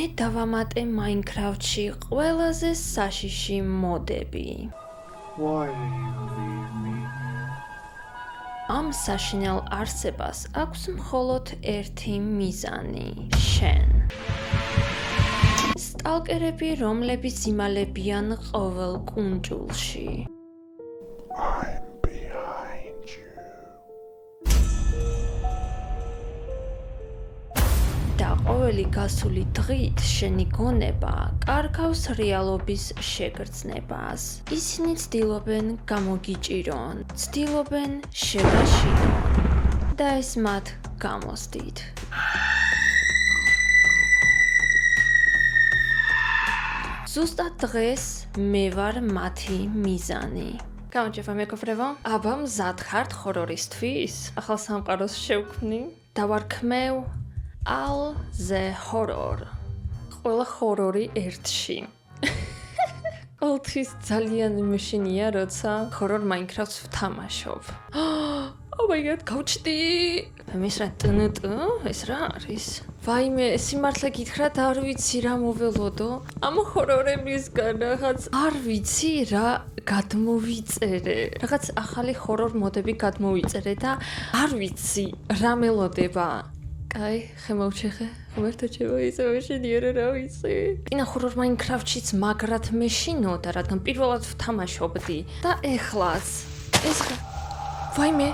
მე დავამატე Minecraft-ში ყველაზე საშიში მოდები. Why did you leave me? ამ საშინელ არსებას აქვს მხოლოდ ერთი მიზანი, შენ. სტალკერები, რომლებიც იმალებიან ყოველ კუნძულში. I'm behind you. და ყოველი გასული დღით შენი გონება კარგავს რეალობის შეგრძნებას. ისინი ცდილობენ გამოგიჭირონ, ცდილობენ შეგაშინონ და ეს მათ გამოსდით. ზუსტად დღეს მე ვარ მათი მიზანი. გამარჯობა მეგობრებო, აბა მზად ხართ ჰორორისთვის? ახალ სამყაროს შევქმნი და ვარქმევ All the horror. ყველა ჰორორი ერთში. ყოველთვის ძალიან მეშინია, როცა horror Minecraft-ს ვთამაშობ. Oh my god, გავჩდი. ეს რა ტნტ? ეს რა არის? ვაიმე, სიმართლე გითხრათ, არ ვიცი რა მოველოდო. ამ ჰორორებისგან რაღაც არ ვიცი რა გადმოვიწერე. რაღაც ახალი horror მოდები გადმოვიწერე და არ ვიცი რა მელოდება. კაი, ხემოვჩეხე, ღმერთო ჩემო, ისე მეშინია რა ვიცი. კინა horror Minecraft-შიც მაგრად მეშინოდა, რადგან პირველად ვთამაშობდი და ეხლაც ეს ვაიმე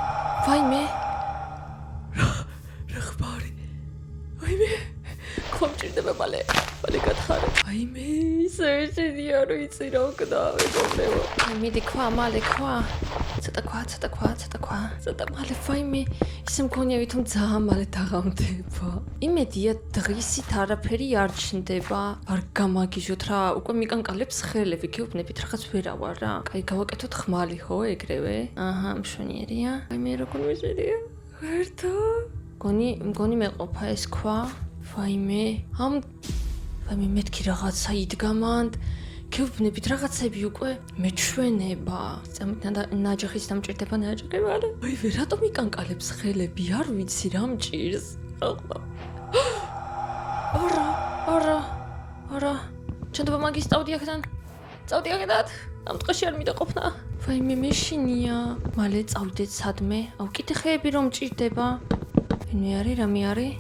რა ხბარი. ვაიმე კომჭირდება მალე გათხრა. ვაიმე ისე მეშინია რა ვიცი რა უკდა მეგობრებო. მიდი ქვა მალე ქვა. ცოტა მალე ვაიმე ისე მგონია ვითომ ძალიან მალე დაღამდება. იმედია დღისით არაფერი არ ჩნდება. არ გამაგიჟოთ რა, უკვე მიკანკალებს ხელები, გეუბნებით რაღაც ვერავარ რა. კაი, გავაკეთოთ ხმალი ხო ეგრევე? აჰა, მშვენიერია. ვაიმე როგორ მეშინია? ღერთო. მგონი მეყოფა ეს ქვა. ვაიმე მეთქი რაღაცა იდგამანდ. გეუბნებით რაღაცები უკვე მეჩვენება. ნაჯახის დამჭირდება ნაჯახება არა. ვაიმე რატომ იკანკალებს ხელები? არ ვიცი რა მჭირს. არა. ჩანდობა მაგის წავდი აქედან. ამ ტყეში არ მიდაყოფნა. ვაიმე მეშინია. მალე წავიდეთ სადმე. აუ კიდე ხეები რომ მჭირდება. მე არის რამე არის?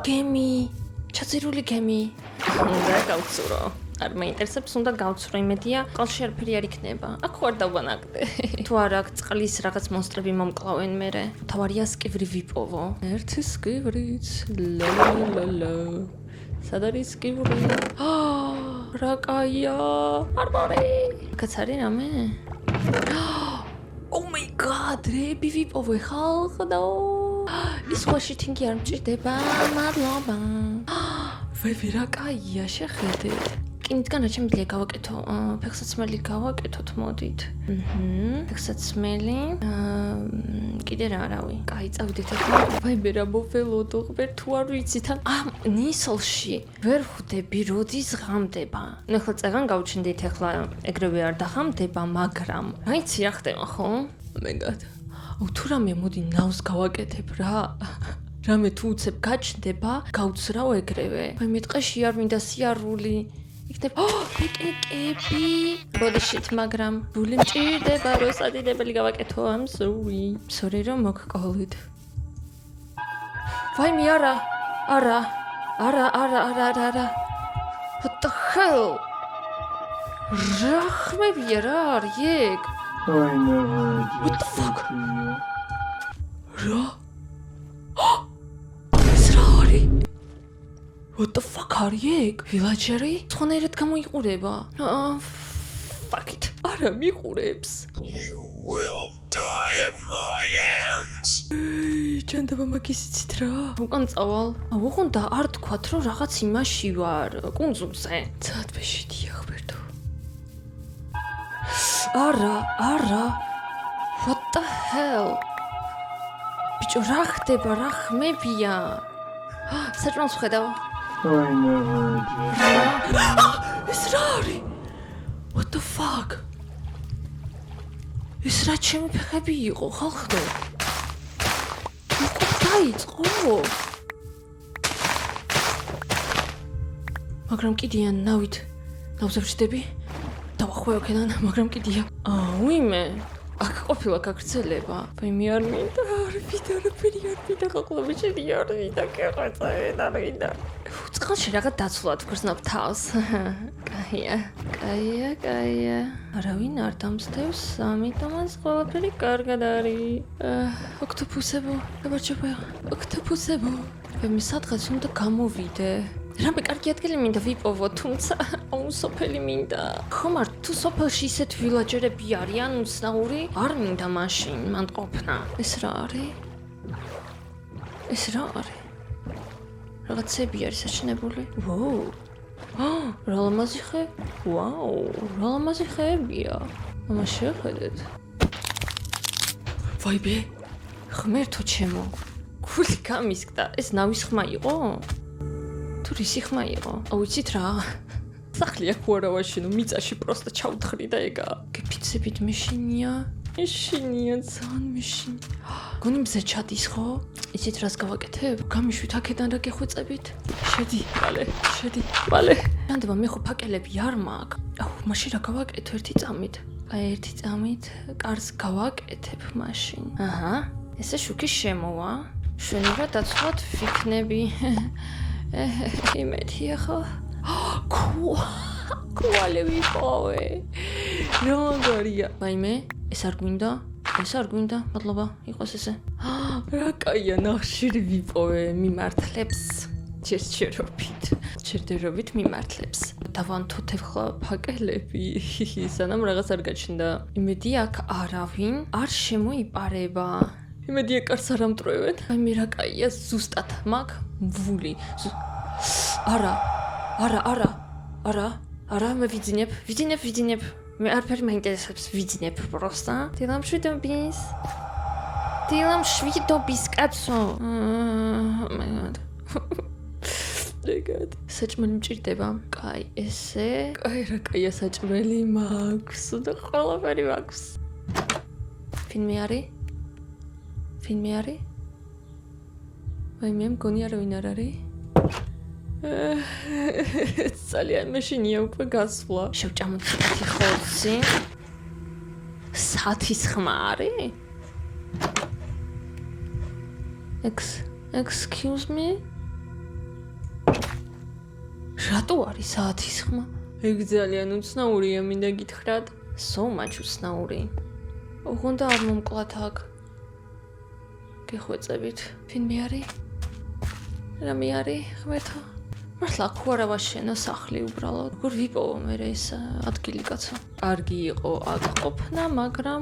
გემი. ჩაძირული გემი. უნდა გავცურო. არ მეინტერესებს, უნდა გავცურო, იმედია, ყალში არაფერი არ იქნება. აქ ხარ დავანაკდე. თუ არა აქ წყლის რაღაც მონსტრები მომკლავენ მერე. თავარია სკივრი ვიპოვო. ერთი სკივრიც. ლა. სად არის სკივრი? რა კაია. არმორი. კაც არის რამე? Oh my god, რეები ვიპოვე ხალხო. ის ხვაში თინგი არ მჭირდება. მადლობა. ვაი რა კაია, შეხედეთ. კინითგან შემიძლია გავაკეთო, ფეხსაცმელი გავაკეთოთ, მოდით. ფეხსაცმელი. კიდე რა არავი. კაი, წავიდეთ ახლა. ვაიმე რა მოველოდო, ღმერ თუ არ ვიცი თან ამ ნისლში ვერ ხვდები, როდის ღამდება. ახლა წეგან გავჩნდით, ახლა ეგრევე არ დაღამდება, მაგრამ რაიცი რა ხდება ხო? მეგად. თუ რამე მოდი ნავს გავაკეთებ რა. რამე თუ უცებ გაჩნდება, გავცრავ ეგრევე. ვაიმე ტყეში არ მინდა სიარული. იქნება პიკნიკები. ბოდიშით, მაგრამ ბული მჭირდება, როსადიდებელი გავაკეთო, I'm sorry რომ მოგყოლით. ვაიმე არა. What the hell? რა ხმებია რა არის ეგ? I never What the did fuck? to you. რა? ეს რა არის? What the fuck არის ეგ? Villageri? ცხონერად გამოიყურება. Fuck it. არა მიყურებს. You will die at my hands. ჩანდობა მაგისიცით რა. უკან წავალ. უყუნდა არ თქვათ რომ რაღაც იმაში ვარ, კუნძულზე. ცადბეში დიახბერტო. არა. What the hell? ბიჭო რა ხდება, რა ხმებია? საჭმელს ვხედავ. I never did. ეს რა არის? What the fuck? ეს რა ჩემი ფეხები იყო, ხალხო? დაიწყო. მაგრამ კიდია ნავით. ნავზე ვჭდები. დავახვევ აქედან, მაგრამ კიდია. ვიმე. აქ ყოფილა გაგრძელება. ვიმე არ მინდა, არ მინდა ყოყლები შედი არ მინდა კეყეწა არ მინდა. წყალში რაღაც დაცულად გრძნობ თავს. კაია. არავინ არ დამსდევს, ამიტომაც ყველაფერი კარგად არის. ოქტოპუსებო, გამარჯობა. ოქტოპუსებო. მე სადღაც უნდა გამოვიდე. რამე კარგი ადგილი მინდა ვიპოვო, თუმცა აუსოფელი მინდა. ხომ არ თუ სოფელში ისეთ ვილაჯერები არიან უცნაური? არ მინდა მაშინ მან ყოფნა. ეს რა არის? რაღაცები არის საჩინებული. რა ლამაზი ხე? რა ლამაზი ხეებია. ამა შეხედეთ. ვაიბე, ღმერთო ჩემო. გული გამისკდა, ეს ნავის ხმა იყო? თუ რისი ხმა იყო? აუცით რა. სახლი აქ უარა ვაშინო, მიწაში პროსტა ჩავთხრი და ეგა. გეფიცებით მეშინია, ძალიან მეშინია. გონი მზე ჩადის ხო? იცით რას გავაკეთებ? გამიშვით აქედან რა გეხვეწებით? შედი, ბალე. ანდება მე ხო ფაკელები არ მაქვს. მაშინ რა გავაკეთო ერთი წამით? ერთი წამით კარს გავაკეთებ მაშინ. ესე შუქი შემოვა. შენობა დაცულად ვიქნები. იმედია ხო? კუალე ვიპოვე. როგორია? ვაიმე, ეს არ გვინდა, მადლობა, იყოს ესე. რა კაია, ნახშირი ვიპოვე, მიმართლებს. ჩერდერობით მიმართლებს. დავანთოთებ ხლა ფაკელები, სანამ რაღაც არ გაჩნდა. იმედი აქ არავინ არ შემოიპარება. იმედია კარს არ ამტრევენ. მე რა კაია, ზუსტად მაქვს მვული. არა, მე ვიძინებ. მე არაფერი მაინტერესებს, ვიძინებ პროსტა. დილამშვიდობის კაცო. ეგად. საჭმელი მჭირდება. კაი, ესე. კაი, რა კაია საჭმელი მაქვს და ყველაფერი მაქვს. ფილმი არის? ვაი მე მგონი არავინ არ არის? ძალიან მეშინია უკვე გასვლა. შევჭამოთ ხუთი ხორცი. საათის ხმა არის? Excuse me? რატო არის საათის ხმა? ეგ ძალიან უცნაურია, მინდა გითხრათ. So much უცნაური. ოღონდ არ მომკლათ აქ. გეხვეწებით. ფილმი არის? რამე არის, ღმერთო? მართლა აქ უარა ვაშენო სახლი უბრალოდ. როგორ ვიპოვო მე ეს ადგილი კაცო? კარგი იყო აქ ყოფნა, მაგრამ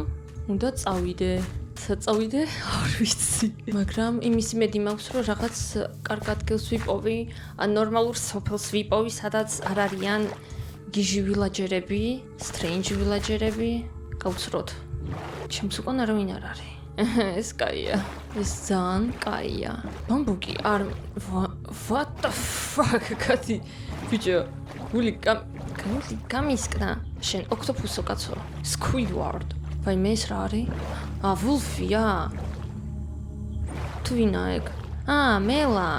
უნდა წავიდე. საწავიდე? არ ვიცი. მაგრამ იმის იმედი მაქვს, რომ რაღაც კარგ ადგილს ვიპოვი, ან ნორმალურ სოფელს ვიპოვი, სადაც არ არიან გიჟი ვილაჯერები, სტრეინჯი ვილაჯერები. გავცროთ. ჩემს უკან არავინ არ არის. ეს კაია. ეს ძალიან კაია. ბამბუკი არ what the fuck კაცი. ბიჭო, გული გამისკდა. შენ ოქტოპუსო კაცო. Squidward. ვაი მე ეს რა არის? ვულფია. თუ ვინა ეგ? მელა.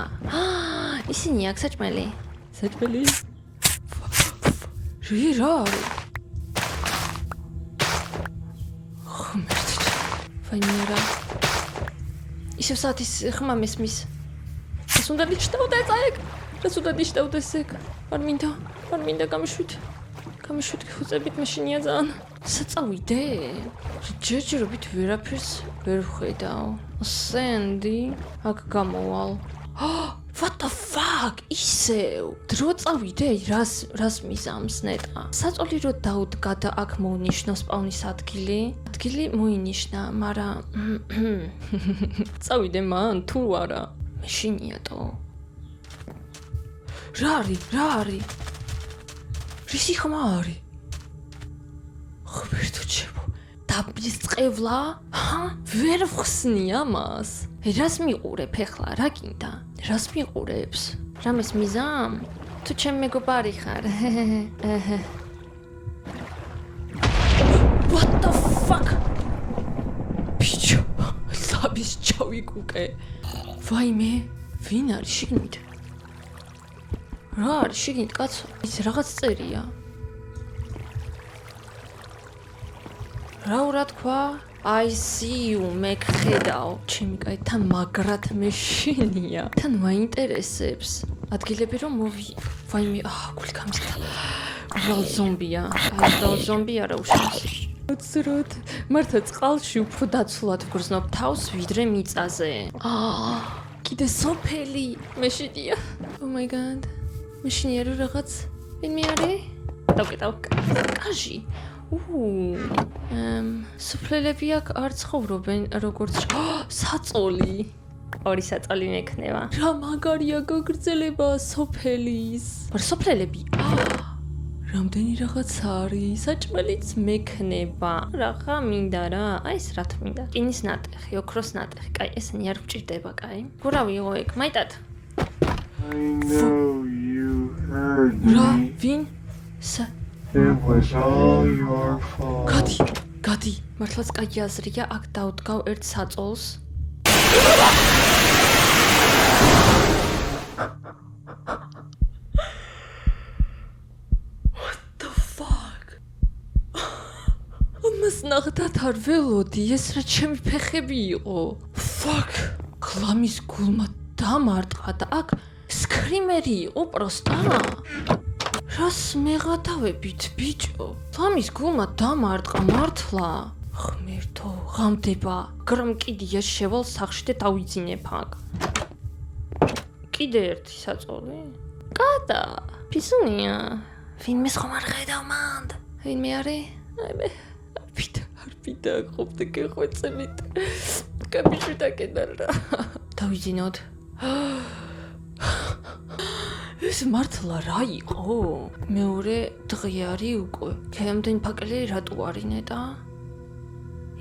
ისინი აქ საჭმელი. რა არის? ხმერთი. ვაი მე რა. ისევ საათის ხმა მესმის. ეს უნდა დიჭდავდეს ეგ. ეს უნდა დიჭდავდეს ეგ. არ მინდა გამიშვით ხუწებით მეშინია ძალიან. საწავიდე? ჯერჯერობით ვერაფერს ვერ ვხედავ. სენდი აქ გამოვალ. What the fuck? ისევ დრო წავიდე? რას მიზამს ნეტა? საწოლი რო დაუდგა და აქ მოუნიშნო სპაუნის ადგილი. ადგილი მოინიშნა, მაგრამ წავიდე მან თუ არა? მეშინიატო. რა არის? რისი ხმა არის? ღმერთო ჩემო, დაბისწყევლა? ვერ ვხსნი ამას. რას მიყურებ ახლა? რა გინდა? რას მიყურებს? რამეს მიზამ? თუ ჩემ მეგობარი ხარ? What the fuck? ბიჭო, ლაბის ჩავიკუკე. ვაიმე, ვინ არის შიგნით? რა არის შიგნით კაცო? ის რაღაც წერია. რა უნდა თქვა? I see you, მე ხედავ. ჩემი კაი, თან მაგრად მეშინია. თან მაინტერესებს. ადგილები რომ ვაიმე, გული გამზრდა. უბრალოდ ზომბია. ზომბია რა უშავს. უცროდ. მართა წყალში უფრო დაცულად ვგრძნობ თავს, ვიდრე მიწაზე. კიდე სოფელი მეშინია. Oh my god. მეშინია რომ რაღაც ვინმე არის? დავკეტავ. კაჟი. სოფლელები აქ არ ცხოვრობენ როგორც საწოლი. ორი საწოლი მექნება. რა მაგარია გაგრძელება სოფელის. მაგრამ სოფლელები რამდენი რაღაც არის, საჭმელიც მექნება. რაღა მინდა რა, აი ეს რა თმინდა. კინის ნატეხი, ოქროს ნატეხი. კაი, ესენი არ ვჭირდება, კაი. გურავი იყო ეგ, მაიტად. I know you heard me. რა, ვინ? It was all your fault. გადი, მართლაც კაი აზრია, აქ დავდგავ ერთ საწოლს. What the fuck? ამას ნახდათ არ ველოდი, ეს რა ჩემი ფეხები იყო. Fuck, გლამის გულმა დამარტყა და აქ სკრიმერი იყო პროსტა. რას მეღატავებით, ბიჭო? ლამის გულმა დამარტყა მართლა. ღმერთო, ღამდება. გრამ კიდია შევალ სახში და დავიძინებ აქ. კიდე ერთი საწოლი? კატა, ფისუნია. ვინმე ხომ არ ხედავ მანდ? ვინმე არის? აი მე არ პიტა ყოფდა გეხვეწებით. კაბიში დაკეტარა. დავიძინოთ. ეს მართლა რა იყო? მეორე დღე არის უკვე. ქემდენ ფაკელი რატო არინეტა?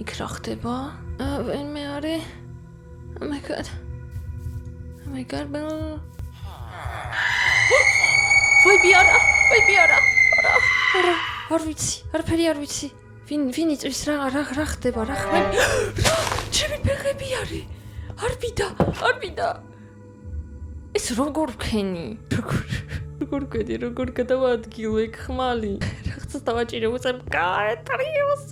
იქ რა ხდება? ვინმე არის? Oh my god. ვაიბი არა. არ ვიცი, არაფერი არ ვიცი. ვინ იწვის რა ხდება, რა ხმები? ჩემი ფეხები არის. არ ვიდა. ეს როგორ ვქენი? როგორ ვქენი, როგორ გადავადგილე ხმალი? რაღაცას დავაჭირე უცებ გაეთრიოს.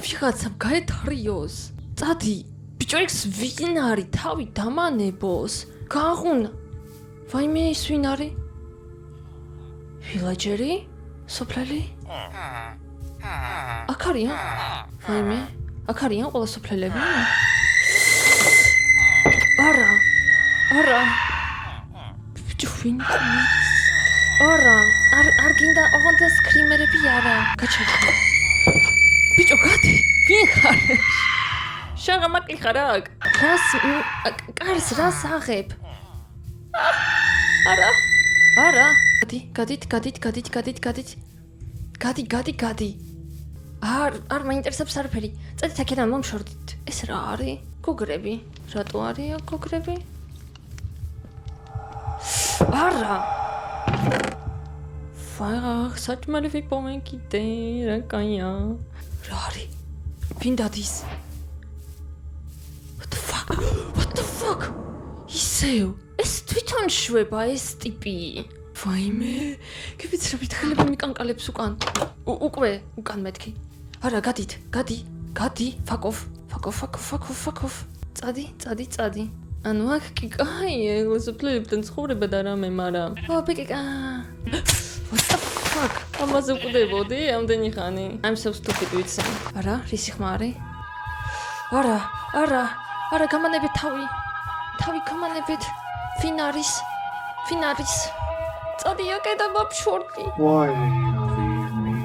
ვიღაცამ გაეთრიოს. წადი, ბიჭო ეს ვინ არის? თავი დამანებოს. გააღუნა. ვაიმე ის ვინ არის? ვილაჯერი? სოფლელი? აქ არიან? ვაიმე, აქ არიან ყველა სოფლელები? არა. ვინ არის? არა, არ გინდა ოღონდ სკრიმერები არა. გაჩერდა. ბიჭო, გადი. ვინ ხარ? შაღამაკი ხარ აქ? კარს რას აღებ? არა. გადით. გადი. არ მაინტერესებს არაფერი. წადით აქედან მომშორდით. ეს რა არის? გოგრები. რატო არიან გოგრები? არა. ფაიხ, საჭმელი ვიპოვე კიდე, რა კაია. რა არის? ვინ დადის? What the fuck? ისევ, ეს თვითონ შვება ეს ტიპი. ვაიმე, გიფიცრებით ხელები მიკანკალებს უკან. უკან მეთქი. არა, გადი. ფაკოფ. წადი. ანუ აქ კი კაია, სოფლებთან ცხოვრება და რამე, მაგრამ. ბიკიკა. What the fuck? ამაზე ვკვდებოდი ამდენი ხანი. I'm so stupid ვიცი. არა, რისი ხმა არის? არა, გამანებით თავი გამანებით. ვინ არის? წადი აკედა ბაბშორტი. Why do you leave me?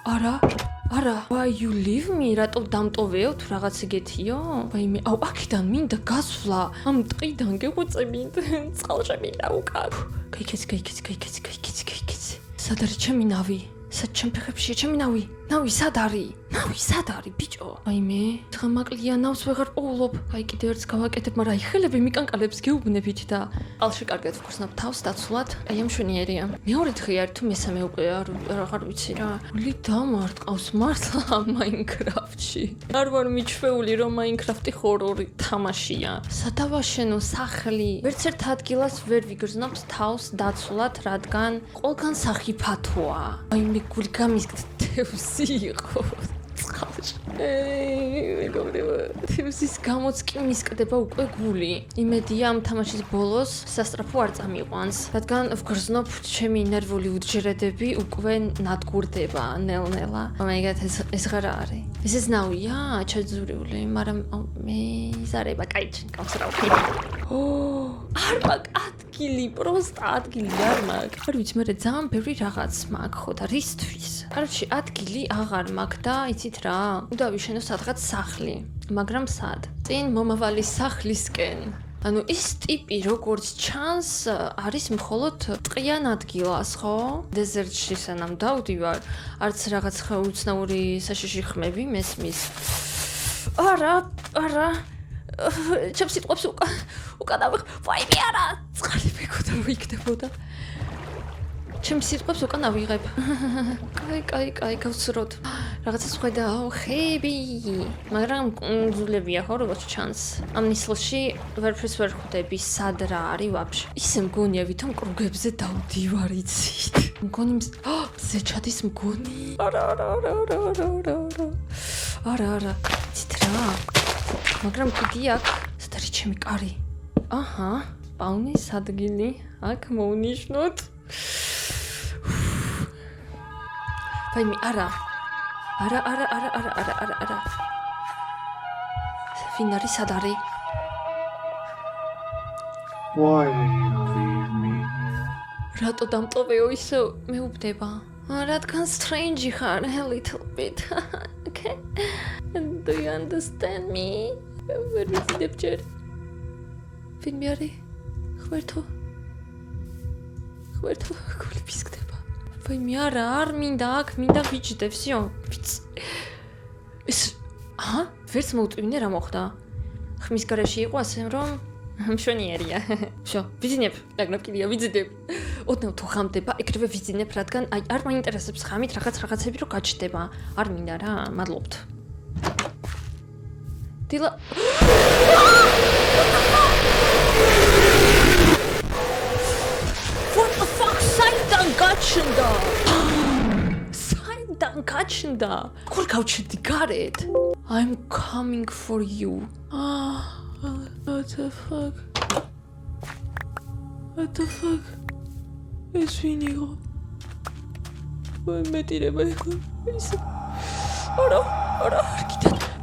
არა. Why you leave me? რატო დამტოვეო თუ რაღაც იგეთიო? ვაიმე, აქედან მინდა გასვლა. ამ ტყიდან გეღვწებით. წყალში მინდა უკან. გაიქეცი. სად არის ჩემი ნავი? სად ჩემ ფეხებშია ჩემი ნავი? ნავი სად არის? ნავი სად არის ბიჭო? აი მე დღა მაკლია ნავს ვეღარ პოულობ. აი კიდევ ერთს გავაკეთებ, მაგრამ აი ხელები მიკანკალებს გეუბნებით და ალში კარგად ვქოსნობ თავს დაცულად. აი ამშვენიერია. მეორე დღე არის თუ მესამე უკვე აღარ ვიცი რა. ლი დამარტყავს მართლა მაინკრაფტში. არ ვარ მიჩვეული რომ მაინკრაფტი ჰორორი თამაშია. სადავაშენო სახლი. ვერც ერთ ადგილას ვერ ვიგრძნობთ თავს დაცულად, რადგან ყველგან სახი ფათოა. აი მე გული გამისგდ თევზი იყო. თევზის გამოც კი მისკდება უკვე გული. იმედია ამ თამაშის ბოლოს სასტრაფო არ წამიყვანს, რადგან ვგრძნობ ჩემი ნერვული უჯრედები უკვე ნადგურდება ნელ-ნელა. ამეგათ ეს რა არის? ეს ზნავია, ჩაძურიული, მაგრამ მე ზარება კაიჩი გავსრავი. არ მაგ ადგილი, პროსტ ადგილი არ მაგ. არ ვიცი, მე ძალიან ბევრი რაღაც მაგ ხო და რისთვის? კაროჩი ადგილი აღარ მაგ და იცით რა? უნდა ვიშენო სადღაც სახლი, მაგრამ სად? წინ მომავალი სახლისკენ. ანუ ის ტიპი როგორც ჩანს არის მხოლოდ ტყიან ადგილას, ხო? დეზერტში სანამ დავდივარ, არც რაღაც უცნაური საშიში ხმები მესმის. არა. ჩემს სიტყვებს უკან ვაიმე არა, წყალი მეკოდა რომ იქნებოდა. ჩემს სიტყვებს უკან ავიღებ. კაი, გავცროთ. რაღაცას ხედავ, ხები, მაგრამ კუნძულებია ხო, როგორც ჩანს. ამ ნისლში ვერაფერს ვერ ხვდები, სად რა არის ვაფშე. ისე მგონია, ვითომ კრუგებზე დავდივარ, იცით. მგონი მზე ჩადის მგონი. არა. იცით რა. მაგრამ კიდე აქ, სად არის ჩემი კარი? აჰა, პაუნის ადგილი, აქ მოვნიშნოთ. ვაიმე, არა. ვინ არის, სად არის? Why did you leave me here? რატო დამტოვეო ისე მეუბდება? რადგან strange ხარ, a little bit. Okay? Do you understand me? ვერ ვიციდებ ჯერ. ვინ მე არის? ხვერთო, გული ფისკდება. ვაიმე, არ მინდა აქ, მინდა ვიჯდე, всё. ეს ვერც მოვტვინე რა მოხდა? ხმის გარეშე იყო ასე რომ მშვენიერია. всё, ვიძინებ, დაგნებ კიდია, ვიძინებ. ოდნავ თუ ხამდება, ეგრევე ვიძინებ, რადგან აი არ მაინტერესებს ხამით რაღაცები რო გაჩნდება. არ მინდა რა, მადლობთ. დილა What the fuck? საიდან გაჩნდა? ხურ გავჩნდი გარეთ? I'm coming for you. What the fuck? ეს ვინ იყო? მეტირება იყო. არა,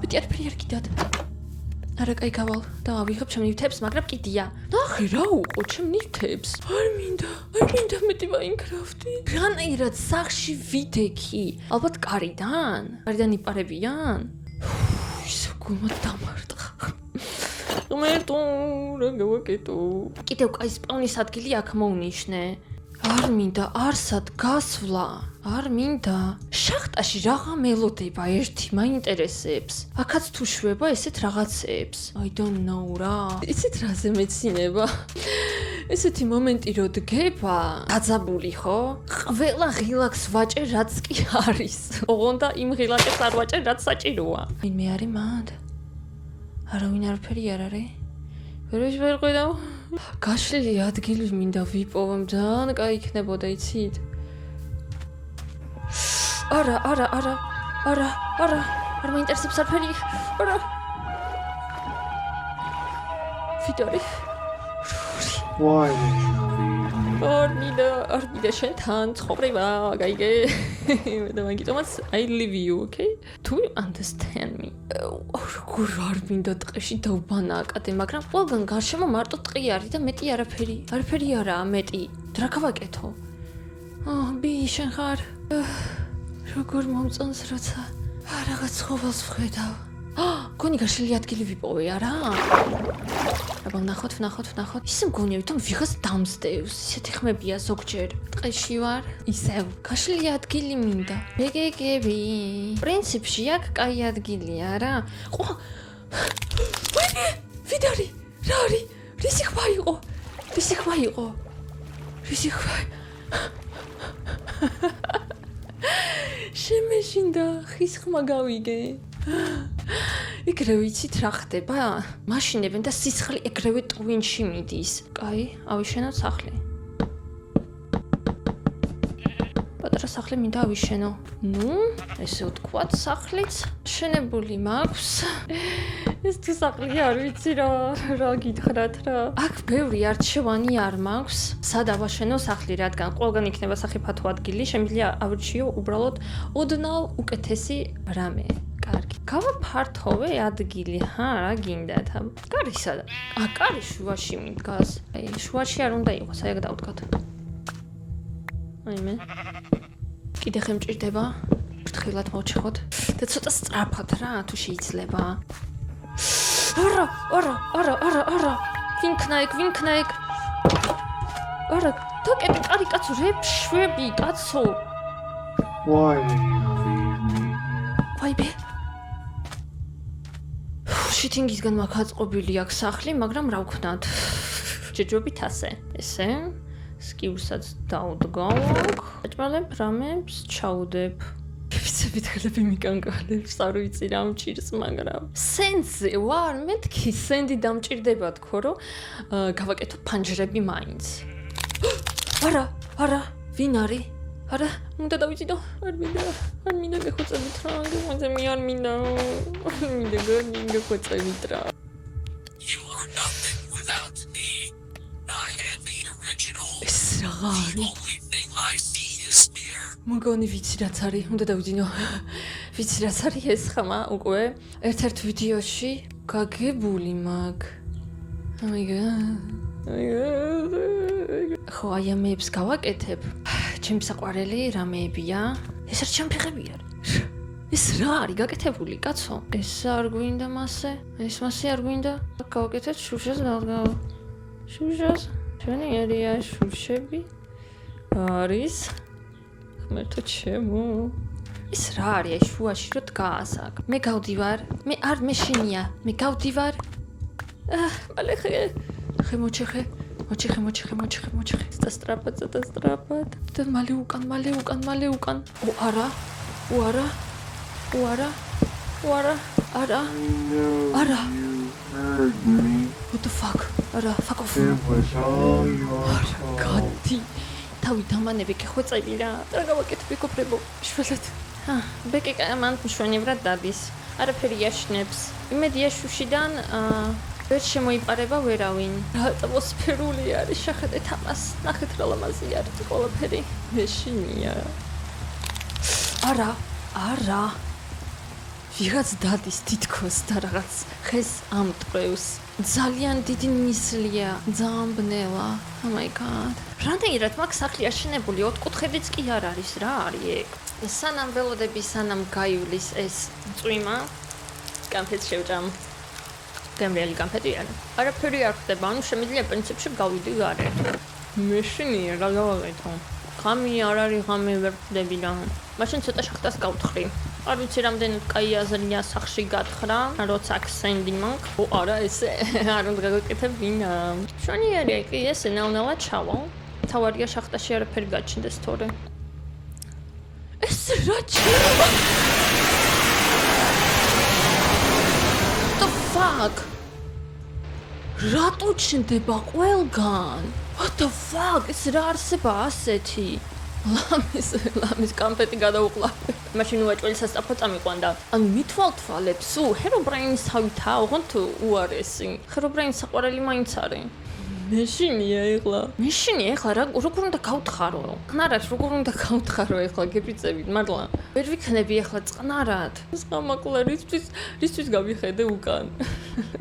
მეტი არ კიდად. არა, კაი გავალ და ავიღებ ჩემ ნივთებს, მაგრამ კიდია. ნახე რა უყო ჩემ ნივთებს. არ მინდა მეტი მაინკრაფტი. რანაირად სახში ვიდექი? ალბათ კარიდან იპარებიან? ისე გულმა დამარტყა. ღმერთო, რა გავაკეთო? კიდევ კაი სპავნის ადგილი აქ მოვნიშნე. არ მინდა არსად გასვლა. არ მინდა. შახტაში რაღა მელოდება ერთი მაინტერესებს. აქაც თუ შვება ესეთ რაღაცებს. I don't know რა. იცით რაზე მეცინება? ესეთი მომენტი რო დგება, დაძაბული ხო? ყველა ღილაკს ვაჭერ რაც კი არის. ოღონდ და იმ ღილაკებს არ ვაჭერ რაც საჭიროა. მე არის მანდ? არავინ არაფერი არ არის? ვერ ყვედავ. გაშლილი ადგილი მინდა ვიპოვო, ძალიან კაი იქნებოდა, იცით? არა, არ მაინტერესებს არაფერი. არა. ვიდორი. Why did you leave me? არ მინდა შენთან ცხოვრება, გაიგე? და მაგიტომაც I leave you, okay? Do you understand me? როგორ არ მინდა ტყეში დავბანაკადე, მაგრამ ყველგან გარშემო მარტო ტყი არის და მეტი არაფერი. არაფერი არაა მეტი. რა გავაკეთო? ბი შენ ხარ? როგორ მომწონს როცა რაღაც ხოველს ვხედავ. გონი გაშლილი ადგილი ვიპოვე არა? აბა ვნახოთ. ისე მგონია, ვითომ ვიღაც დამსდევს. ისეთი ხმებია ზოგჯერ. ტყეში ვარ. ისევ გაშლილი ადგილი მინდა. მეგეგები. პრინციპში აქ კაი ადგილია რა. ყო. ვაი, ვიდარი. რა არის? რისი ხმა იყო? რისი ხმა იყო? რისი ხმა? შემეშინდა ხის ხმა გავიგე. ეგრევე იცით რა ხდება? მაშინებენ და სისხლი ეგრევე ტვინში მიდის. კაი, ავიშენოთ სახლი. პატარა სახლი მინდა ავიშენო. ნუ, ესე ვთქვათ, სახლიც შენებული მაქვს. ეს თუ სახლი არ ვიცი რა გითხრათ რა. აქ ბევრი არჩევანი არ მაქვს. სად ავაშენო სახლი, რადგან ყველგან იქნება საფათო ადგილი, შემიძლია ავრჩიო უბრალოდ ოდნავ უკეთესი რამე. კარგი. გავაფართოვე ადგილი, რა გინდათ? კარი სადა? კარი შუაში მიდგას. აი, შუაში არ უნდა იყოს, აი აქ დავდგათ. აიმე. კიდე ხე მჭირდება? ფრთხილად მოვჩეხოთ. და ცოტა სწრაფად რა, თუ შეიძლება. არა. ვინქნა ეგ. არა, დაკეტე კარი კაცო, რეფშვები კაცო. Why did you leave me? ვაიბე. შითინგისგან მაქვს აწყობილი აქ სახლი, მაგრამ რა ვქნათ? ჯეჯობით ასე. ესე სკიურსაც დავდგავ. აჭმალებ რამებს ჩაუდებ. ვიცებით ხელები მიკანკალებს, არ ვიცი რა მჭირს, მაგრამ სენზე ვარ, მეთქი სენდი დამჭირდება თქო, რომ გავაკეთო ფანჯრები მაინც. არა, ვინ არის? არა, უნდა დავიძინო, არ მინდა გეხოცებით რა, მე არ მინდა გეხოცებით რა. You are nothing without me. I am the original. ეს რა არის? The only thing I see is fear. მოგონი ვიცი რაც არის, უნდა დავიძინო. ვიცი რაც არის ეს ხმა უკვე ერთ-ერთ ვიდეოში გაგებული მაქვს. Oh my god. ხო, აი ამებს გავაკეთებ. ჩემი საყვარელი რამეებია. ეს არ ჩემფეხები არის. ეს რა არის გაკეთებული, კაცო? ეს არ გვინდა მასე? ეს მასე არ გვინდა? გავაკეთეთ შუშას დავდგავ. შუშას? ჩვენი ერია შუშები. არის ღმერთო ჩემო. ეს რა არის აი შუაში რო დგას აქ? მე გავდივარ. მე შინია. მე გავდივარ. მალე ხე მოჩეხე. Стастрапат. და მალე უკან. არა. What the fuck? არა, fuck off. It was all your fault. გადი. თავი დამანები გეხვეწები რა. რა გავაკეთებ ეკოფრებო? შველად. ბეკეკა მან მშვენივრად დადის. არაფერი აშნებს. იმედია შუშიდან ვერ შემოიპარება ვერავინ. რა ატმოსფერული არის, შეხედეთ ამას. ნახეთ რა ლამაზი არის ყველაფერი. მეშინია. არა. ვიღაც დადის თითქოს და რაღაც ხეს ამტყევს. ძალიან დიდი ნისლია, ძალიან ბნელა. Oh my god. რამდენად მაქვს სახლი აშენებული, ოთხკუთხედიც კი არ არის, რა არის ეგ? სანამ ველოდები, სანამ გაივლის ეს წვიმა, კამფეტს შევჭამ. გემრიელი კამფეტი არა. არაფერი არ ხდება, ანუ შემიძლია პრინციპში გავიდი გარეთ. მეშინია რა გავაკეთო? ღამე არ არის, ღამე ვერ ხდები რა. მაშინ ცოტა შახტას გავთხრი. არ ვიცი რამდენად კაი აზრია სახში გათხრა, როცა აქ სენდი მაქვს. არა, ესე არ უნდა გაგაკეთებინა. მშვენიერია კი ესე ნელ-ნელა ჩავა. თავარია შახტაში არაფერი გაჩნდეს თორე. ეს რა ჩერება? The fuck? რატო ჩნდება ყველგან? What the fuck? ეს რა არსება ასეთი? ლამის კამპეტი გადაუყლავე. მაშინ უაჭველი სასწაფო წამიყვანდა. ანუ მithვალთვალებს, ჰერობრაინის თავითა, ოღონდ უარესი. ჰერობრაინის საყვარელი მაინც არის. მეშინია ეხლა რა როგორ უნდა გავთხარო? ყნარად როგორ უნდა გავთხარო ეხლა გეფიცებით, მართლა. ვერ ვიქნები ეხლა წყნარად. სყამაკლა რისთვის გავიხედე უკან.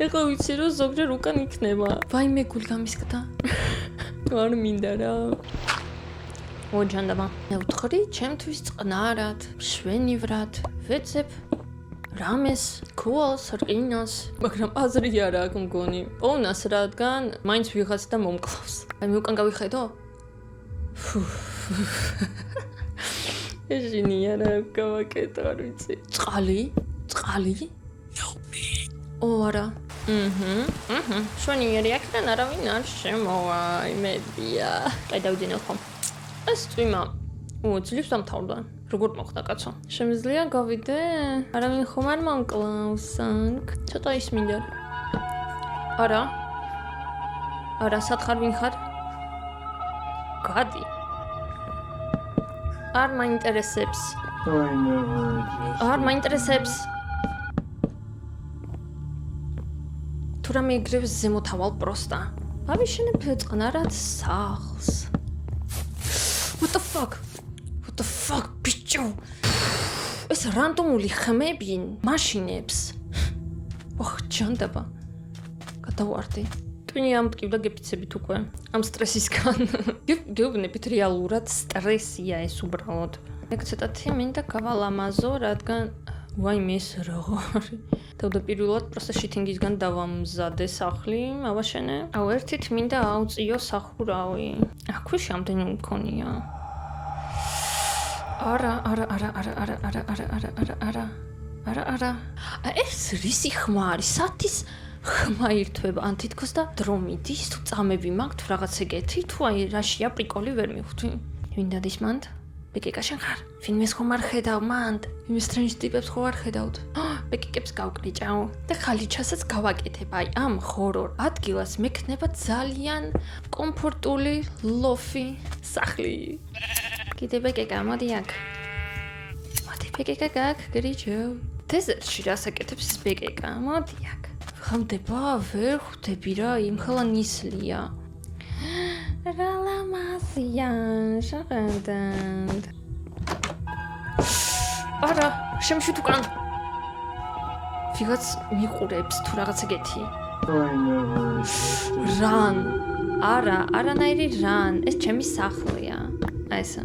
ეხლა ვიცი რომ ზოგჯერ უკან იქნება. ვაიმე გული გამისკდა. არ მინდა რა. ოჯანდაბა. მე ვთხრი ჩემთვის წყნარად, მშვენივრად, ვეცებ რამეს, ქუალს, რკინას, მაგრამ აზრი არ აქვს მგონი. პოვნას რადგან მაინც ვიღაც და მომკლავს. აი მე უკან გავიხედო? ეჟინია რა გავაკეთო არ ვიცი. წყალი? Help me. ო არა. შვენიერი აქედან არავინ არ შემოვა, იმედია. აი დავიძინე ხომ. ეს წვიმა. ძლივს დამთავრდა. როგორ მოხდა კაცო? შემიძლია გავიდე? არავინ ხომ არ მომკლავს. ცოტა ისმინდა. არა. სათხარ ვინ ხარ? გადი. არ მაინტერესებს. I never just. არ მაინტერესებს. თუ რამე იგრევს ზემოთავალ პროსტა. ავიშენებ წყნარად სახლს. What the fuck, ბიჭო? ეს რანდომული ხმები მაშინებს. ოხ, ჯანდაბა. გადავარდი. ტვინი ამტკივდა გეფიცებით უკვე. ამ სტრესისგან. გეუბნებით რეალურად სტრესია ეს უბრალოდ. ეგ ცოტათი მინდა გავალამაზო, რადგან ვაიმე ეს როგორ. თავდაპირველად პროსტა შითინგისგან დავამზადე სახლი, ავაშენე. ერთით მინდა აუწიო სახურავი. აქვე შამდენი მქონია. არა. ეს რისი ხმა არის? სათის ხმა ირთვება ან თითქოს და დრო მიდის თუ წამები მაქვს თუ რაღაც ეგეთი თუ აი რაშია პრიკოლი ვერ მივხვდი. ვინ დადის მანდ? ბეკიკა შენ ხარ? ფილმს ხომ არ ხედავ მანდ? იმ სტრენჯ ტიპებს ხო არ ხედავთ? ბეკიკებს გავკრიჭავ და ხალიჩასაც გავაკეთებ აი ამ ხორორ ადგილას მექნება ძალიან კომფორტული ლოფი სახლი. კიდე ბეკიკა მოდი აქ. მოდი ბეკიკა გაგკრიჭავ. დეზერტში რას აკეთებს ეს ბეკიკა? მოდი აქ. ხამდება ვერ ხვდები რა იმ ხელა ნისლია. რა ლამაზია შეგდანდ. არა, შემშვიდ უკან. ვიღაც მიყურებს თუ რაღაც ეგეთი. I never just. რან. არანაირი რან. ეს ჩემი სახლია. აი ესა.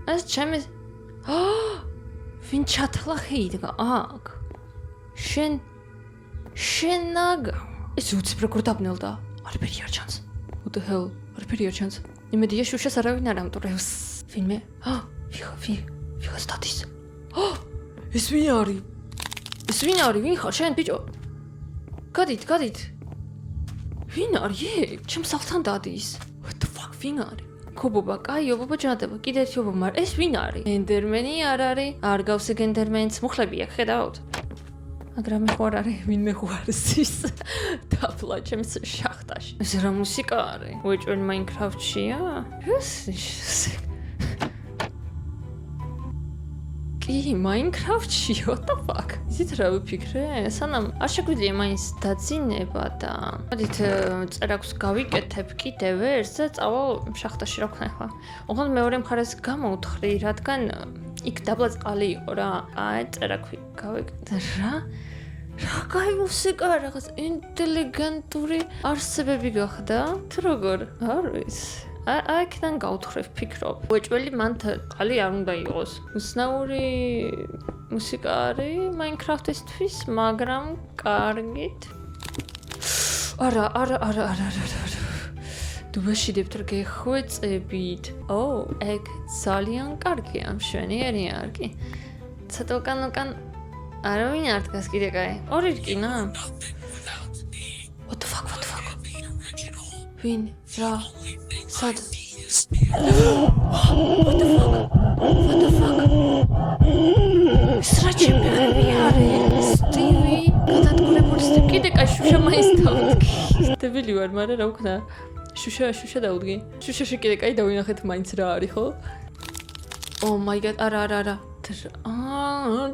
ეს ჩემი ვინ ჩათლახე იდგა აქ? შენ ნაგა. ეს უცებ როგორ დაბნელდა? არაფერი არ ჩანს. What the hell? არაფერი არ ჩანს. იმედია შუშას არავინ არ ამტვრევს. ვინმე? ვიღა სტატის. ეს ვინ არის? ვინ ხარ შენ ბიჭო? გადით. ვინ არის? ჩემ სახლთან დადის. What the fuck ვინ არის? ქობობა, კაიობა, ჯანდება. კიდე ერთი ობობა, ეს ვინ არის? ენდერმენი არ არის? არ გავს ეგ ენდერმენს, მუხლები აქ ხედავთ? მაგრამ მე ხო არ არის, ვინმე ხო არის ის? დაფლა ჩემს შახტაში. ეს რა მუსიკა არის? ვეჭვენ მაინკრაფტშია? კი, მაინკრაფტში, what the fuck? ისიც რა ვიფიქრე? სანამ არ შეგვიძლია მაინც დაძინება და მოდით წერაქვს გავიკეთებ კიდევ ერთს და წავალ შახტაში რა ვქნა ახლა. ოღონდ მეორე მხარეს გამოუთხრი, რადგან იქ დაბლა წყალი იყო რა. აი წერაქვი გავიკეთე რა? რა კაი მუსიკა, რაღაც ინტელიგენტური არსებები გახდა? თუ როგორ? არ ვიცი. აქედან გავთხრევ ფიქრობ. ვეჭველი მან წყალი არ უნდა იყოს. უცნაური მუსიკა არის მაინკრაფტისთვის, მაგრამ კარგით. არა. დუბაშიდებთ რა გეხვეწებით. ეგ ძალიან კარგია, მშვენიერი არკი. ცოტა უკან არავინ არ დგას კიდე კაი. ორი რკინა? Nothing without me. What the fuck? The original. ვინ? რა? სად? Is What the fuck? სრაჩები არის? სტივი, გადადგურებული სტივი. კიდე კაი შუშა მაინც დავუდგი. დებილი ვარ, მაგრამ რა ვქნა? შუშა დავუდგი. შუშაში კიდე კაი დავინახეთ მაინც რა არის, ხო? Oh my god, არა.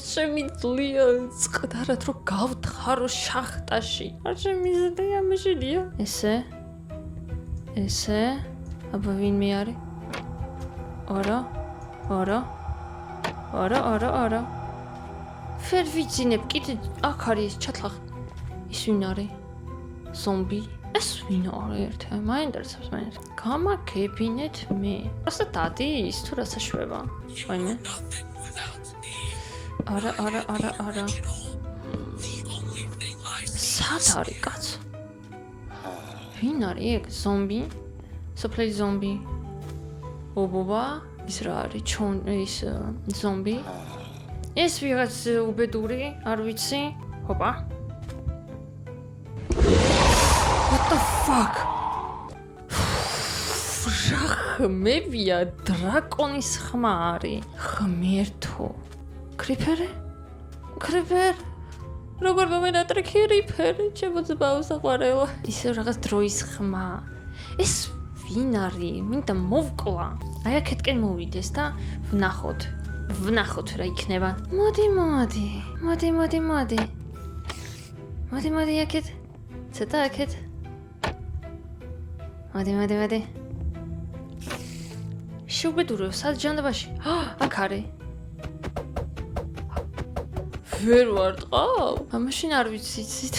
შემიძლია წყდარად რომ გავთხარო შახტაში. არ შემიძლია მეშედია. ესე? აბა ვინმე არის? არა. ვერ ვიცინებ, კიდე აქ არის ჩათლახ. ის ვინ არის? ზომბი? ეს ვინ არის ერთე? მაინტერესებს მაინც. გამაგებინეთ მე. ასე დადის თუ რა საშვება? ვაიმე. nothing without me. არა. The only thing I see. სად არის კაცო? ვინ არის ეგ? ზომბი? სოფლელი ზომბი. ობობა ის რა არის ჩონ ის ზომბი ეს ვიღაც უბედური არ ვიცი ჰოპა What the fuck რა ხმებია დრაკონის ხმა არის ღმერთო კრიპერი როგორ მომენატრე კრიპერი ჩემო ძმაო საყვარელო ისე რაღაც დროის ხმა ეს ვინ არის მინდა მოვკლა აი აქეთკენ მოვიდეს და ვნახოთ რა იქნება მოდი აქეთ ცოტა აქეთ მოდი შუბედურიო სად ჯანდაბაში აქ არის ვერ ვარტყავ მაშინ არ ვიცით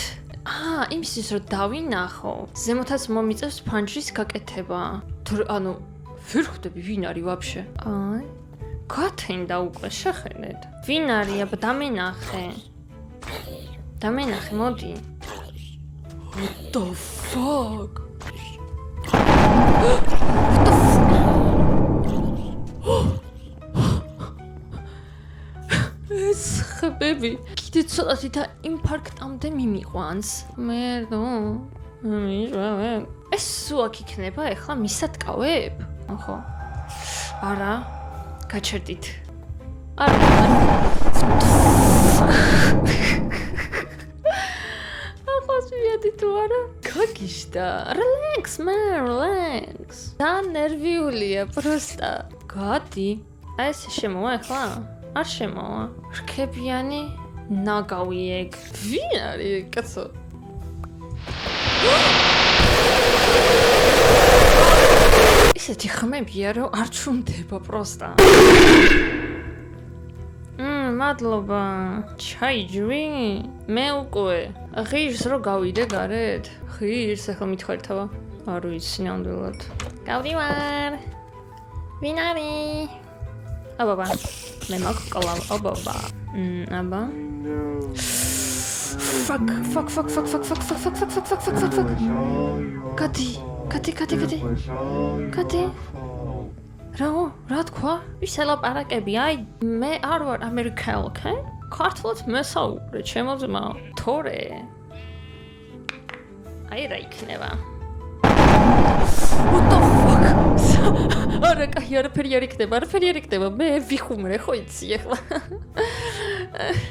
იმისთვის რომ დავინახო ზემოთაც მომიწევს ფანჯრის გაკეთება ანუ ვერ ხვდები ვინ არის ვაფშე აი გათენდა უკვე შეხედეთ ვინ არის აბა დამენახე მოდი What the fuck ეს ხბები კიდე ცოტათი და ინფარქტამდე მიმიყვანს მერდო ეს სუაკ იქნება ეხლა მისატკავებ ხო არა გაჩერდით არა ახლა ვიდი თუ არა გაგიშდა relax და ნერვიულია პროსტა გადი ეს შემოვა ეხლა არ შემოვა რქებიანი ნაგავი ეგ ვინ არის კაცო ისეთი ხმებია რომ არ ჩუმდება პროსტა მადლობა ჩაიჯვი მე უკვე ღირს რო გავიდე გარეთ ღირს ახლა მითხართავა არ ვიცი ნამდვილად გავდივარ ვინ არის აბა მე მოკლა აბა აბა fuck კატი რა თქვა ვის ელაპარაკები აი მე არ ვარ ამერიკელი ოკეი ქართულად მესაუბრე ჩემო ძმაო თორე აი რა იქნება What the fuck არა კაი არაფერი არ იქნება მე ვიხუმრე ხო იცი ახლა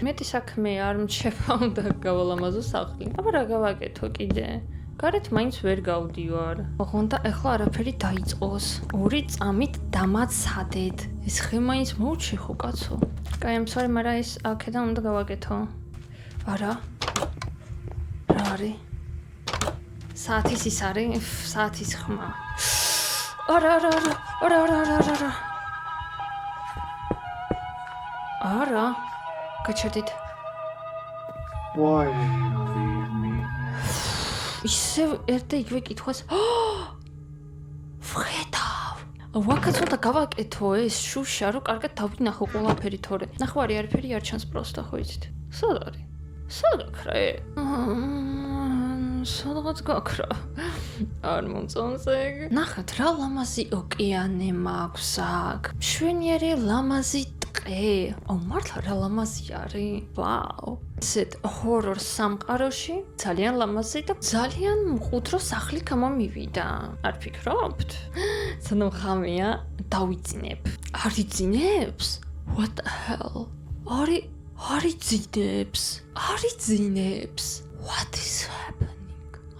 მეტი საქმე არ მჩება უნდა გავალამაზო სახლი აბა რა გავაკეთო კიდე გარეთ მაინც ვერ გავდივარ ოღონდა ახლა არაფერი დაიწყოს 2 წამით დამაცადეთ ეს ხე მაინც მოუჩი ხო კაცო კაი I'm sorry მაგრამ ეს აქედან უნდა გავაკეთო არა რა არის საათის ის არის საათის ხმა არა გაჩერდით Why did you leave me? ისე ერთ იგივე კითხვას ვხედავ ვაკაც უნდა გავაკეთო ეს შუშა რომ კარგად დავინახო ყველაფერი თორე ნახვარი არაფერი არ ჩანს პროსტა ხო იცით სად არის სად აკრა სადღაც გაქრა არ მომწონს ეგ ნახეთ რა ლამაზი ოკეანე მაქვს აქ მშვენიერი ლამაზი ტყე მართლა რა ლამაზი არის ვაუ ესეთ ჰორორ სამყაროში ძალიან ლამაზი და ძალიან მყუდრო სახლი გამომივიდა არ ფიქრობთ სანამ ხამია დავიძინებ არ იძინებს what the hell არ იძინებს what is happening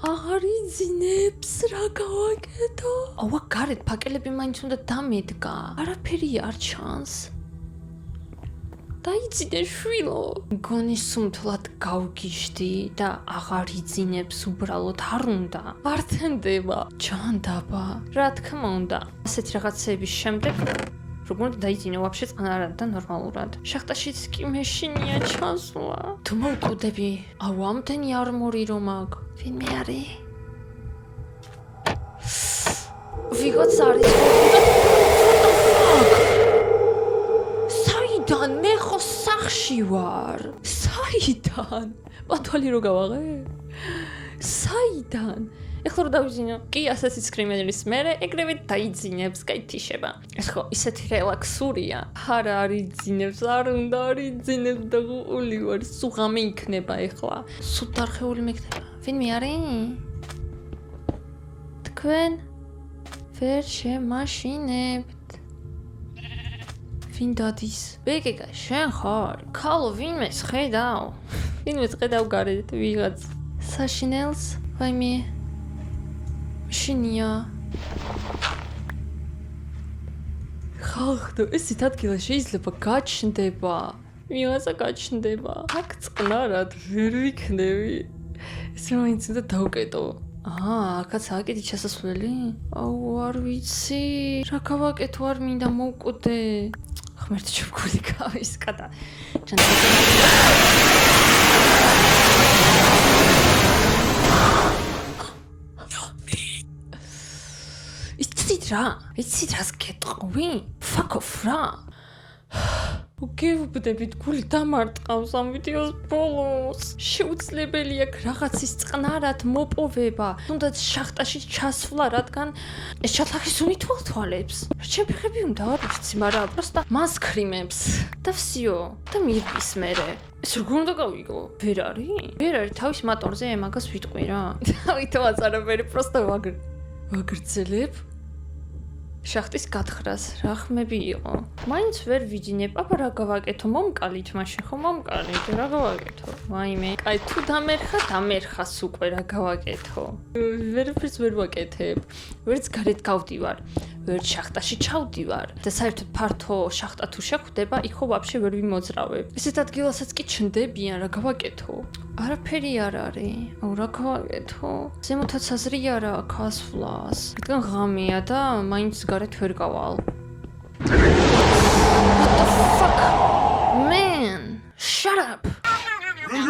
არ იძინებს რა გავაკეთო ავა გარეთ ფაკელები მაინც უნდა დამედგა არაფერი არ ჩანს დაიძინე შვილო გონი სუმთლად გავგიშდი და აღარ იძინებს უბრალოდ არ უნდა არ თენდება ჯანდაბა რა თქმა უნდა ასეთი რაღაცების შემდეგ როგორ უნდა დაიძინო ვაფშე წყნარად და ნორმალურად შახტაშიც კი მეშინია ჩასვლა თუ მოვკვდები აუ ამდენი არმორი რომ აქ ვინმე არის ვიღაც არის საიდან მე ხო სახში ვარ საიდან პათვალი რო გავაღე საიდან ეხლა რომ დავიძინო კი ასეთი სკრიმერის მერე ეგრევე დაიძინებს გაითიშება ეს ხო ისეთი რელაქსურია არა არიძინებს არ უნდა არიძინებს და გული ვარ სუღამი იქნება ეხლა სულ დარხეული მეკდება ვინმე არის თქვენ ვერ შემაშინებთ ვინ დადის ბეგეგა შენ ხარ ქალო ვინმეს ხედავ ვინმეს ხედავ გარეთ ვიღაც საშინელს ვაიმე შინია ხალხო ესეთ ადგილას შეიძლება გაჩნდება ვიღაცა გაჩნდება აქ წყნარად ვერ ვიქნები ეს მაინც უნდა დავკეტო აქაც აკედი ჩასასვლელი აუ არ ვიცი რა გავაკეთო არ მინდა მოვკვდე ღმერთი ჩუბკული გავისკა და იცით რას გეტყვი? Fuck off რა. გეუბნებით გული დამარტყავს ამ ვიდეოს ბოლოს. შეუძლებელია რაღაცის წყნარად მოპოვება. თუნდაც შახტაში ჩასვლა, რადგან ეს ჩათახის უნითვალთვალებს. ჩემ ფეხები უნდა არ ვიცი, მაგრამ პროსტა მასქრიმებს. და ვსიო, და მირბის მერე. ეს როგორ უნდა გავიგო? ვერ არის თავის მატორზე მაგას ვიტყვი რა. დავითოაც არაფერი, პროსტა ვაგრძელებ. შახტის გათხრას რა ხმები იყო. მაინც ვერ ვიძინებ, აბა რა გავაკეთო? მომკალით მაშინ ხო მომკალით, რა გავაკეთო? ვაიმე, კაი თუ დამერხას უკვე რა გავაკეთო. ვერაფერს ვერ ვაკეთებ. ვერც გარეთ გავდივარ, ვერც შახტაში ჩავდივარ. და საერთოდ ფართო შახტა თუ შეხვდება, იქ ხო ვაფშე ვერ ვიმოძრავებ. ესეთ ადგილასაც კი ჩნდებიან, რა გავაკეთო? არაფერი არ არის. აუ რა გავაკეთო? ზემოთაც აზრი არა აქვს ასვლას. რადგან ღამეა და მაინც გარეთ ვერ გავალ. What the fuck? Man, shut up.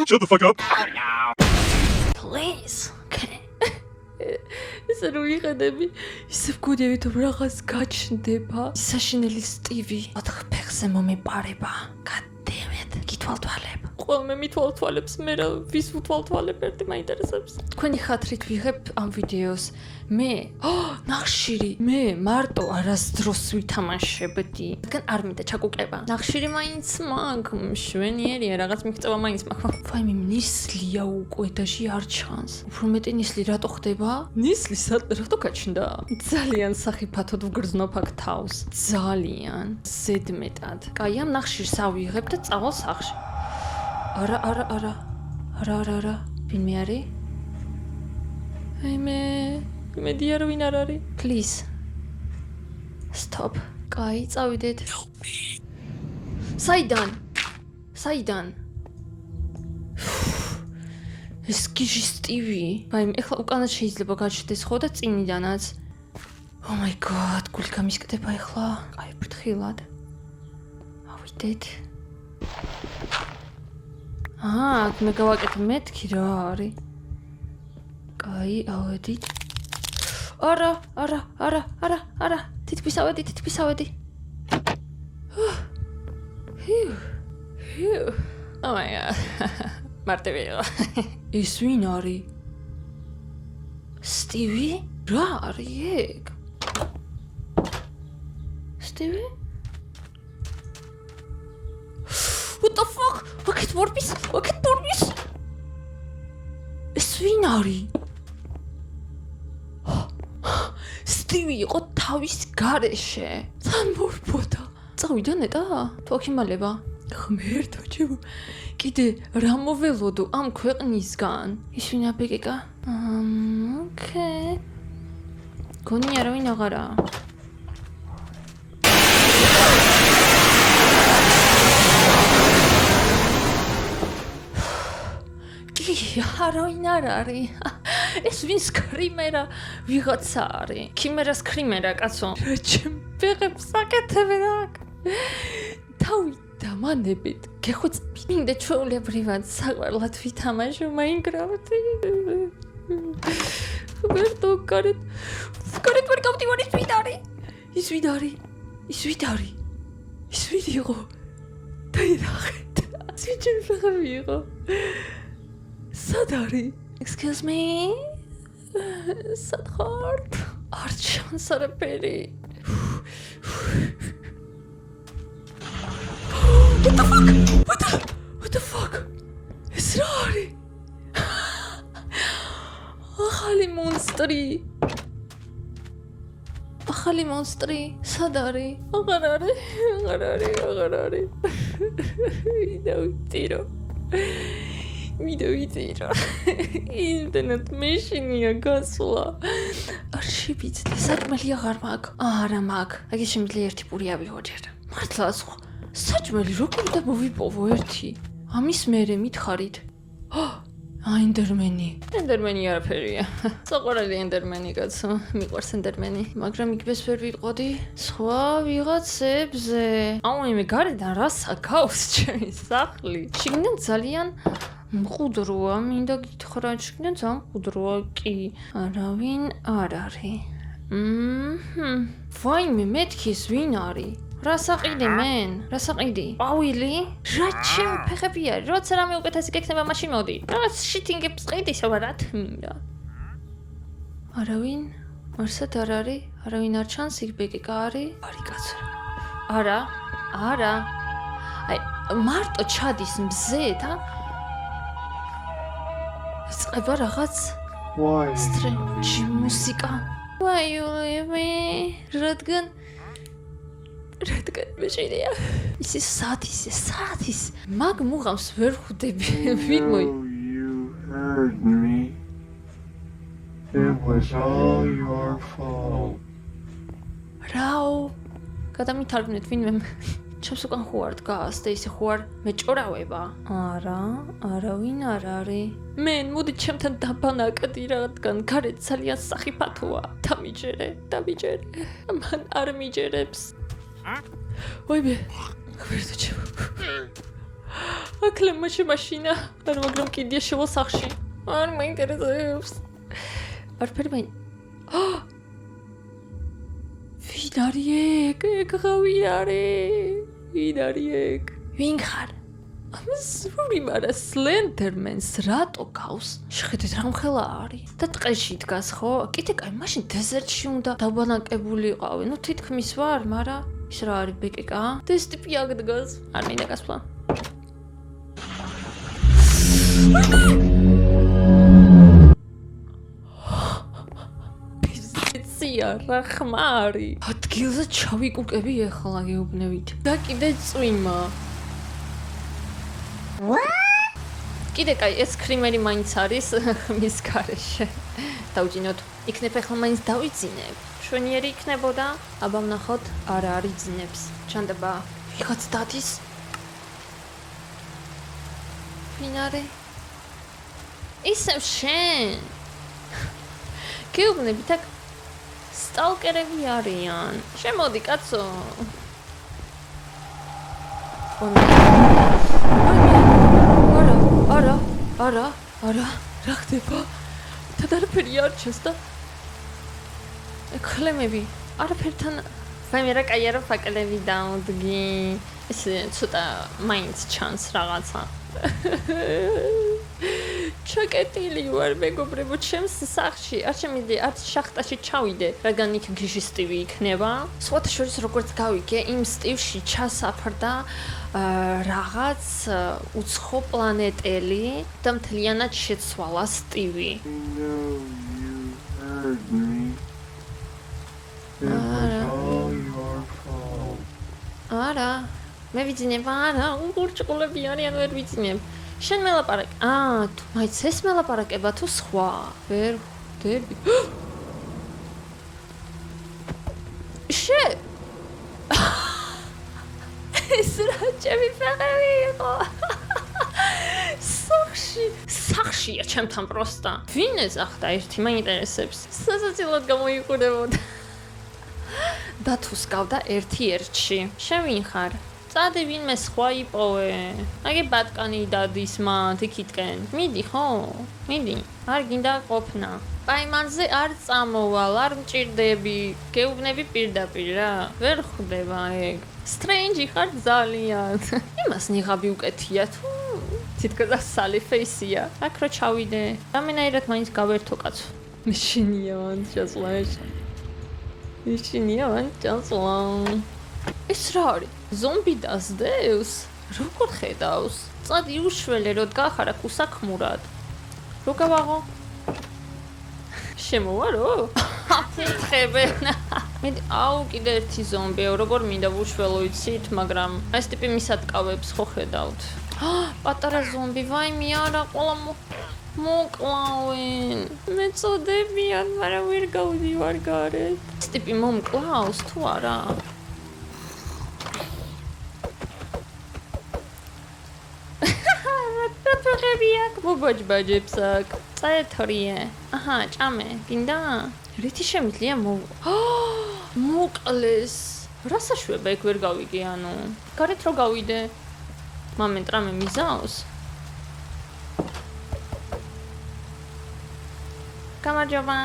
Shut the fuck up. Please. Okay. ეს რო ვიყენები, ისე ვგონიერი თუ რაღაც გაჩნდება. საშინელი სტივი. ოთხ ფეხზე მომეპარება. God damn it. გითვალთვალებ. ყველმე მითვალთვალებს, მე რა ვის ვთვალთვალებ ერთი მაინტერესებს. თქვენი ხათრით ვიღებ ამ ვიდეოს. მე, ნახშირი, მე მარტო არასდროს ვითამაშებდი. რადგან არ მინდა ჩაკუკება. ნახშირი მაინც მაგ, მშვენიერია, რაღაც მიღწევა მაინც მაგ. ვაიმე, ნისლია უკვე და ჟი არ ჩანს. უფრო მეტი ნისლი რატო ხდება? ნისლი რატო გაჩნდა? ძალიან სახიფათოდ ვგრძნობ აქ თავს. ძალიან ზედმეტად. კაი, ამ ნახშირს ავიღებ და წავალ სახლში. არა. ვინმე არის? ვაიმე მედია ვინ არ არის? Please. Stop. კაი, წავიდეთ. საიდან? ეს გიჟი სტივი. ვაიმე, ეხლა უკანაც შეიძლება გაჩნდეს ხო და წინიდანაც. Oh my god, გული გამისკდება ეხლა. კაი, ფრთხილად. ავიდეთ. მე გავაკეთე მეთქი რა არის. კაი, ავედით. არა. თითქმის ავედი. Oh my god. მარტივი იყო. ის ვინ არის? სტივი? რა არის ეგ? სტივი? What the fuck? ვაკეთ მორბის? ეს ვინ არის? სტივი იყო თავის გარეშე. თან მორბოდა. წავიდა ნეტა? თუ აქ იმალება? ღმერთო ჩემო. კიდე რა მოველოდო ამ ქვეყნისგან? ის ვინა ბეგეკა? ოკეი. გონია რა ვინ აღარა? არავინ არ არის. ეს ვინ სკრიმერა ვიღაცა არის. ქიმერა სკრიმერა კაცო. რა ჩემ ფეხებს საკეთებენ აქ. თავი დამანებით. გეხვეწები. მინდა ჩვეულებრივად საყვარლად ვითამაშო მაინკრაფტი. ვერტო გარეთ ვერ გავდივარ ის ვინ არის? ის ვინ იყო? დაინახეთ. სიჩენ ფეხები იყო. სად არის? Excuse me? სად ხარ? არ ჩანს არაფერი. What the fuck? ეს რა არის? ახალი მონსტრი. ახალი მონსტრი სად არის? აღარ არის. ვიდეო ინტერნეტ მეშინია გასვლა. არ შევიცდი, საჭმელი აღარ მაქვს. არა მაქვს. აი შემიძლია ერთი პური ავიღო ჯერ. მართლა სხვა. საჭმელი როგორ და მოვიპოვო ერთი? ამის მერე მითხარით. ენდერმენი არაფერია. საყვარელი ენდერმენი კაცო, მიყვარს ენდერმენი, მაგრამ იქպես ვერ ვიტყოდი სხვა ვიღაცებზე. აუ მე გარედან რა საკავს ჩემი სახლი. შიგნიდან ძალიან მყუდროა, მინდა გითხრა, შიგნიდან ძალიან მყუდროა, კი, არავინ არ არის. ვაიმე მეთქის ვინ არის? რა საყიდი მენ? რა საყიდი? პავილი? რა ჩემი ფეხები არის? როცა რამე უკეთესი გექნება მაშინ მოდი. რაღაც შიტინგებს ყიდი, შევა რა თმინდა. არავინ? არსად არ არის? არავინ არ ჩანს იქ ბეკიკა არის? არის კაცო. არა. აი მარტო ჩადის მზეთ, იწყება რაღაც სტრენჯი მუსიკა. Why you leave me? რადგან მეშინია. ისე საათის. მაგ მუღამს ვერ ხვდები. ვინმოი? You heard me. It was all your fault. რაო? გადამითარგმნეთ ვინმე. ჩემს უკან ხوار დგას და ისე ხوار მეჭორავება. არავინ არ არის. მენ მოდი ჩემთან დაბანაკდი რადგან გარეთ ძალიან სახიფათოა. დამიჯერე. მან არ მიჯერებს. ვაიმე, გვერდო ჩემო. აკლემაში მაშინა, მაგრამ კიდია შევა სახში. არ მაინტერესებს. არაფერი მაინ. ვინ არის ეგ? რავი არის? ვინ არის ეგ? ვინ ხარ? ამასური მარა სლენდერმენს რატო გავს? შეხედეთ რა მხელა არის. და ტყეში დგას ხო? კიდე კაი, მაშინ დეზერტში უნდა დაბანაკებულიყავი. ნუ თითქმის ვარ, მაგრამ ის რა არის ბეკიკა? და ეს ტიპი აქ დგას. არ მინდა გასვლა. რა ხმა არის? ადგილზე ჩავიკუკები ახლა გეუბნებით. და კიდე წვიმა. კიდე კაი, ეს კრიმერი მაინც არის ხმის გარეშე. დავჯინოთ. იქნებ ახლა მაინც დავიძინებ. შვენიერი იქნებოდა, აბა ვნახოთ, არა არის ძინებს. ჩანდება ვიღაც დადის. ვინ არის? ისევ შენ. გეუბნებით აქ სტალკერები არიან. შემოდი კაცო. არა. რა ხდება? თადარაფერი არ ჩანს და ეხლემები. არაფერთან ვაიმე რა კაი არა ფაკელები დაუდგი. ეს ცოტა მაინც ჩანს რაღაცა. ჩაკეტილი ვარ მეგობრებო ჩემს სახში. არ შემიძლია არც შახტაში ჩავიდე, რადგან იქ გიჟისტივი იქნება. სხვათა შორის როგორც გავიგე, იმ სტივში ჩასაფრდა რაღაც უცხო პლანეტელი და მთლიანად შეცვალა სტივი. არა, მე ვიძინებ, არა, ურჭყულები არიან, ვერ ვიძინებ. შენ მელაპარაკე. თუ მაინც ეს მელაპარაკება თუ სხვა? ვერ ხვდები. ეს რა ჩემი ფეხები იყო? სახშია ჩემთან პროსტა. ვინ ეძახდა ერთი მაინტერესებს. სასაცილოდ გამოიყურებოდა. დათუსკავდა ერთი ერთში. შენ ვინ ხარ? წადი ვინმე სხვა იპოვე. აგი ბატკანი დადის მათ იქითკენ. მიდი ხო? მიდი. არ გინდა ყოფნა. პაიმანზე არ წამოვალ, არ მჭირდები. გეუბნები პირდაპირ რა. ვერ ხვდება ეგ. სტრენჯი ხარ ძალიან. იმას ნიღაბი უკეთია თუ თითქოს სალი ფეისია. აქ რა ჩავიდე. რამენაირად მაინც გავერთო კაცო. მიშინიან ჩასვლაშ. მიშინიან ჩასვლა. ეს რა არის? ზომბი დასდევს? როგორ ხედავს? წადი უშველე, რომ გახარა უსაქმურად. რო გავაღო? შემოვარო? აფეთხებენ. მე აუ კიდე ერთი ზომბია, როგორ მინდა ვუშველო იცით, მაგრამ ეს ტიპი მისატკავებს ხო ხედავთ. პატარა ზომბი, ვაიმე არა, ყველა მოკლავენ. მე წოდებიან, მაგრამ ვერ გავდივარ გარეთ. ეს ტიპი მომკლავს თუ არა? მოგოჯბაჯებს აქ. წაეთორიე. აჰა, ჭამე, გინდა? რითი შემიძლია მოკლეს. რა საშვება ეგ ვერ გავიგე, ანუ. გარეთ რო გავიდე. მამენ ტრამე მიზავს. გამარჯობა.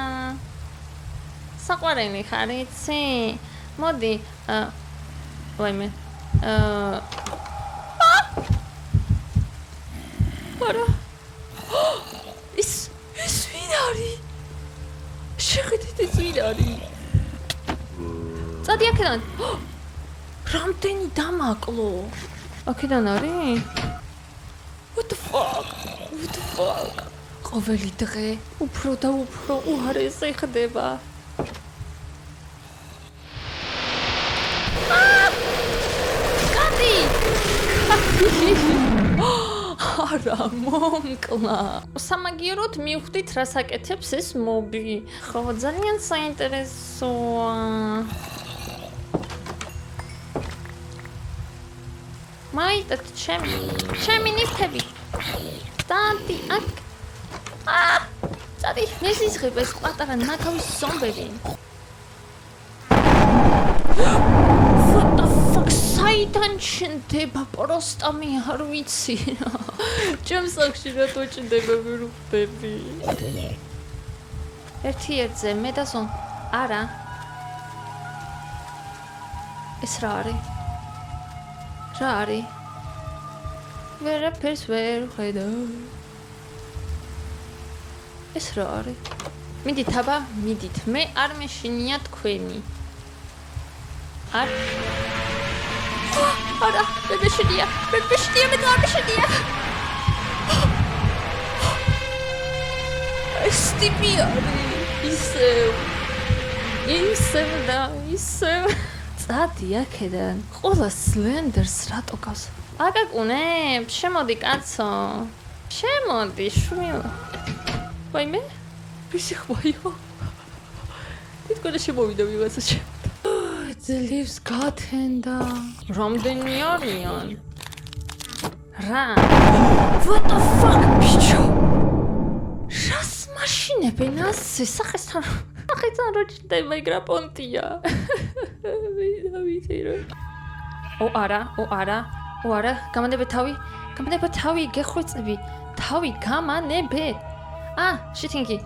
საყვარელი ხარ იცი? მოდი, ვაიმე. არა. ის ვინ არის? შეხედეთ ეს ვინ არის? წადი აქედან. რამდენი დამაკლო? აქედან არის? What the fuck? ყოველი დღე უფრო და უფრო უარესი ხდება. კატი! არა, მომკლა. სამაგიეროდ მივხვდით რას აკეთებს ეს მობი. ხო, ძალიან საინტერესოა. მაიტად ჩემი ნიფთები. სტანტი აქ. წადი, მესიზღებ ეს პატარა ნათავის ზომბები. What the fuck? საიდან ჩნდება პროსტა მე არ ვიცი. ჩემს სახში რატო ჩნდება ვერ ვხვდები. ერთ-ერთზე მე და ზონ. არა. ეს რა არის? რა არის? ვერაფერს ვერ ვხედავ. ეს რა არის? მიდით აბა, მიდით. მე არ მეშინია თქვენი. არა, მე მეშინია, მე არ მეშინია. ეს ტიპი არის. ისევ და ისევ. წადი აქედან. ყველა სლენდერს რატო გავს? აკაკუნებ, შემოდი კაცო. შემოდი შვილო. ვაიმე? ვისი ხვაიო? თითქოს შემოვიდა ვიღაცა ჩემ. ძლივს გათენდა. რამდენი არიან? რა? What the fuck, ბიჭო? რას მაშინებენ ასე? სახესთან რო ჭდება იგრა პონტია. ო არა, გამანებე თავი, გეხვეწები. თავი გამანებე. შეთინგი.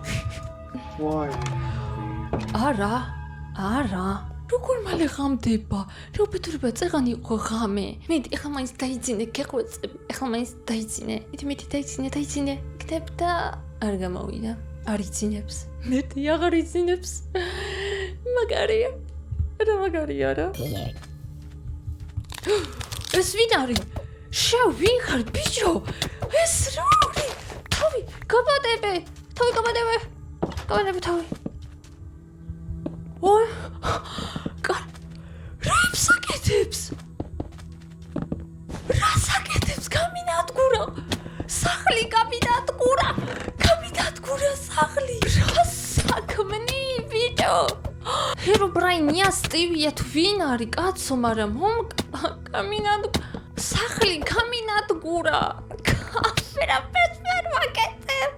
Why? არა. როგორ მალე ღამდება? რა უბედურება წეღანი იყო ღამე. მედი, ეხლა მაინც დაიძინე, გეხვეწები. ეხლა მაინც დაიძინე. მიდი დაიძინე. იქნებ და არ გამოვიდა. არ იცინებს. მედი აღარ იცინებს. მაგარია. რა მაგარია რა? ეს ვინ არის? ვინ ხარ ბიჭო? ეს რა არის? თავი, გამადebe. ой, რას აკეთებს? გამინადგურა. სახლი გამინადგურა სახლი. რა საქმნი ბიჭო? ჰერობრაინია სტივია თუ ვინ არის კაცო, მაგრამ სახლი გამინადგურა. ვერაფერს ვერ ვაკეთებ.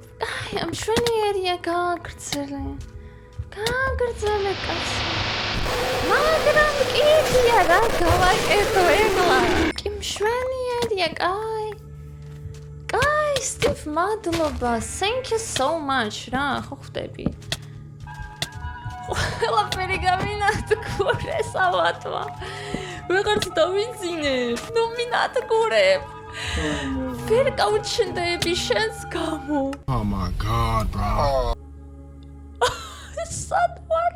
ამ შვენიერია გაგრძელე კაცო. მაგრამ კიდია რა გავაკეთო ეგლა. კი მშვენიერია, კაი, სტივ, მადლობა. Thank you so much. რა, ხო ხვდები. ყველაფერი გამინადგურე საბათმა. ვეღარც დავიძინე. ნუ მინადგურებ. ვერ გავჩნდები შენს გამო. Oh my god, bro. სად ვარ?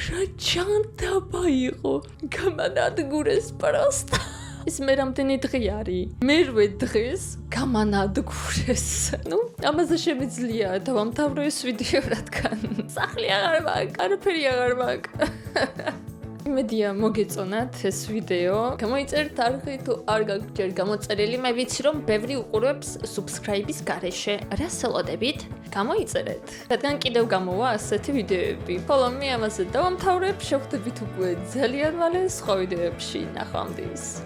რა ჯანდაბა იყო. გამანადგურეს პროსტა. ის მე რამდენი დღე არის? მერვე დღეს გამანადგურეს. ნუ, ამაზე შემიძლია დავამთავრო ეს ვიდეო, რადგან სახლი აღარ მაქვს, არაფერი აღარ მაქვს. იმედია მოგეწონათ ეს ვიდეო. გამოიწერთ არხი თუ არ გაქვთ ჯერ გამოწერილი. მე ვიცი რომ ბევრი უყურებს subscribe-ის გარეშე. რას ელოდებით? გამოიწერეთ. რადგან კიდევ გამოვა ასეთი ვიდეოები. ხოლო მე ამაზე დავამთავრებ. შევხვდებით უკვე ძალიან მალე სხვა ვიდეოებში. ნახვამდის.